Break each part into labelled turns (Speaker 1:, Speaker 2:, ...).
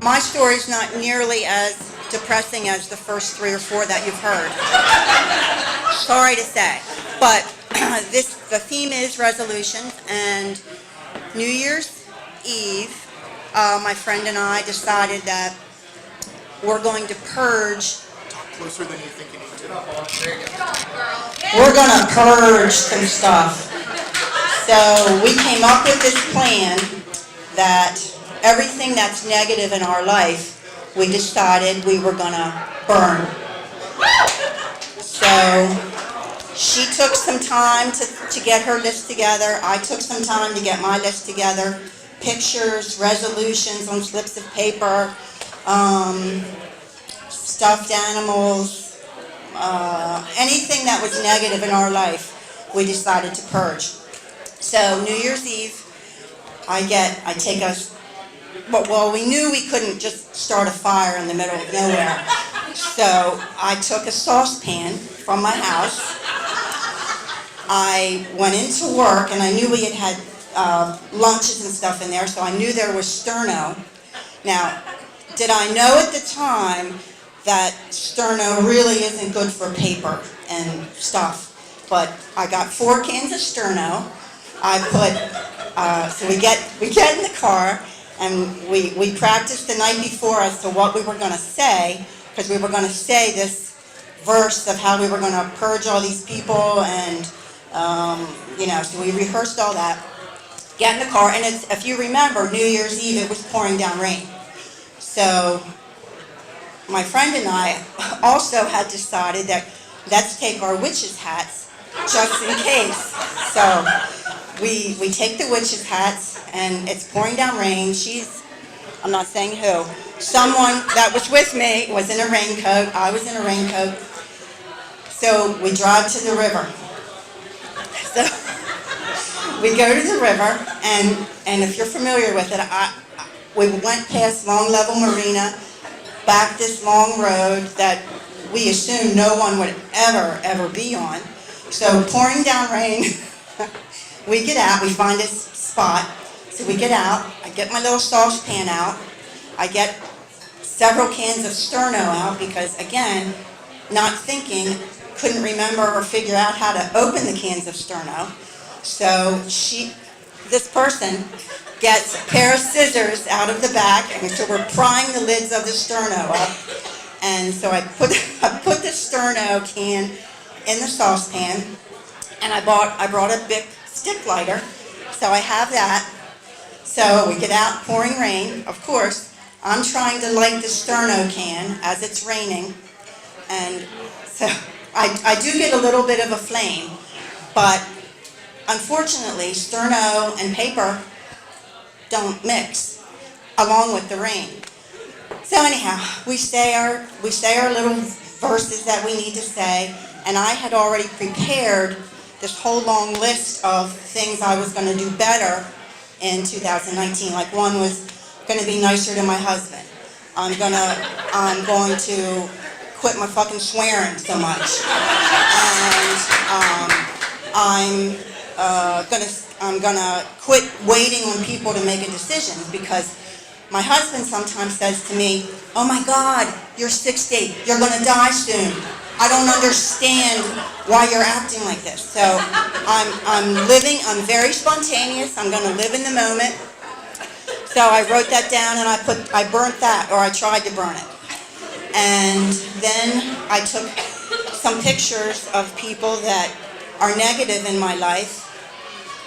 Speaker 1: My story is not nearly as depressing as the first 3 or 4 that you've heard. Sorry to say. But the theme is resolutions, and New Year's Eve, my friend and I decided that we're going to purge.
Speaker 2: Talk closer than you think you need to. There you go.
Speaker 1: We're going to purge some stuff. So we came up with this plan that everything that's negative in our life, we decided we were going to burn. So she took some time to get her list together. I took some time to get my list together. Pictures, resolutions on slips of paper, stuffed animals, anything that was negative in our life, we decided to purge. So New Year's Eve, well, we knew we couldn't just start a fire in the middle of nowhere. So I took a saucepan from my house. I went into work, and I knew we had lunches and stuff in there, so I knew there was sterno. Now, did I know at the time that sterno really isn't good for paper and stuff? But I got 4 cans of sterno. So we get in the car, and we practiced the night before as to what we were going to say, because we were going to say this verse of how we were going to purge all these people, and so we rehearsed all that. Get in the car, and if you remember, New Year's Eve, it was pouring down rain. So my friend and I also had decided that let's take our witches' hats just in case. So we take the witches' hats, and it's pouring down rain. I'm not saying who, someone that was with me was in a raincoat. I was in a raincoat. So we drive to the river. So we go to the river, and if you're familiar with it, we went past Long Level Marina, back this long road that we assumed no one would ever be on. So pouring down rain, we get out, we find this spot. So we get out, I get my little saucepan out, I get several cans of sterno out because, again, not thinking, couldn't remember or figure out how to open the cans of sterno. So this person gets a pair of scissors out of the back, and so we're prying the lids of the sterno up. And so I put the sterno can in the saucepan, and I brought a big stick lighter, so I have that. So we get out, pouring rain. Of course, I'm trying to light the sterno can as it's raining, and so I do get a little bit of a flame, but unfortunately, sterno and paper don't mix along with the rain. So anyhow, we say our little verses that we need to say, and I had already prepared this whole long list of things I was going to do better in 2019. Like, one was going to be nicer to my husband. I'm going to quit my fucking swearing so much, and I'm gonna quit waiting on people to make a decision, because my husband sometimes says to me, "Oh my God, you're 60, you're gonna die soon. I don't understand why you're acting like this." So I'm very spontaneous. I'm gonna live in the moment. So I wrote that down, and I burnt that, or I tried to burn it. And then I took some pictures of people that are negative in my life,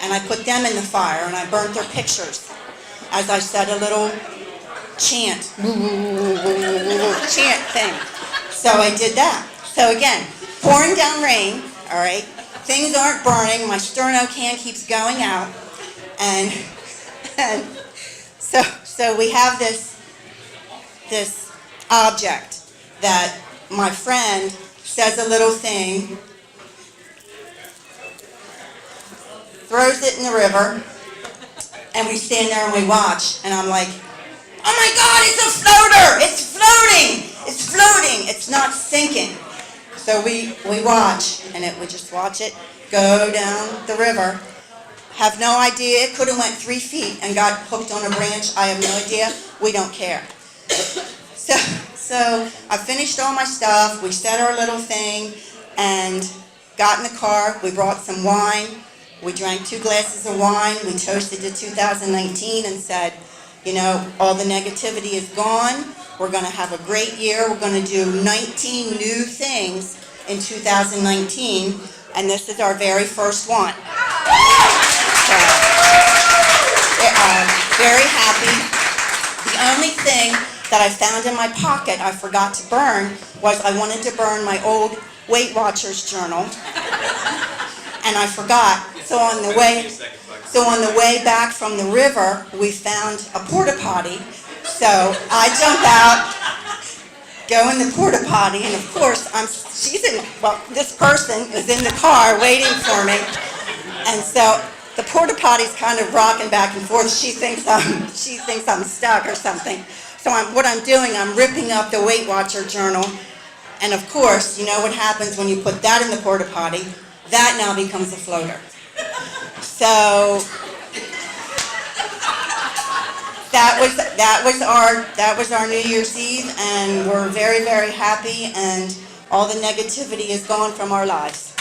Speaker 1: and I put them in the fire, and I burnt their pictures as I said a little chant thing. So I did that. So again, pouring down rain, all right, things aren't burning, my sterno can keeps going out, and so we have this object that my friend says a little thing, throws it in the river, and we stand there and we watch, and I'm like, "Oh my God, it's a floater! It's floating! It's floating! It's not sinking." So we watch, and we just watch it go down the river. Have no idea. It could have went 3 feet and got hooked on a branch. I have no idea. We don't care. So I finished all my stuff, we said our little thing, and got in the car, we brought some wine, we drank 2 glasses of wine, we toasted to 2019 and said, you know, all the negativity is gone, we're gonna have a great year, we're gonna do 19 new things in 2019, and this is our very first one. So, very happy. The only thing that I found in my pocket I forgot to burn was I wanted to burn my old Weight Watchers journal, and I forgot. So on the way back from the river, we found a porta potty. So I jump out, go in the porta potty, and of course this person is in the car waiting for me, and so the porta potty's kind of rocking back and forth. She thinks I'm stuck or something. So what I'm doing, I'm ripping up the Weight Watcher journal, and of course, you know what happens when you put that in the porta potty? That now becomes a floater. So that was our New Year's Eve, and we're very, very happy, and all the negativity is gone from our lives.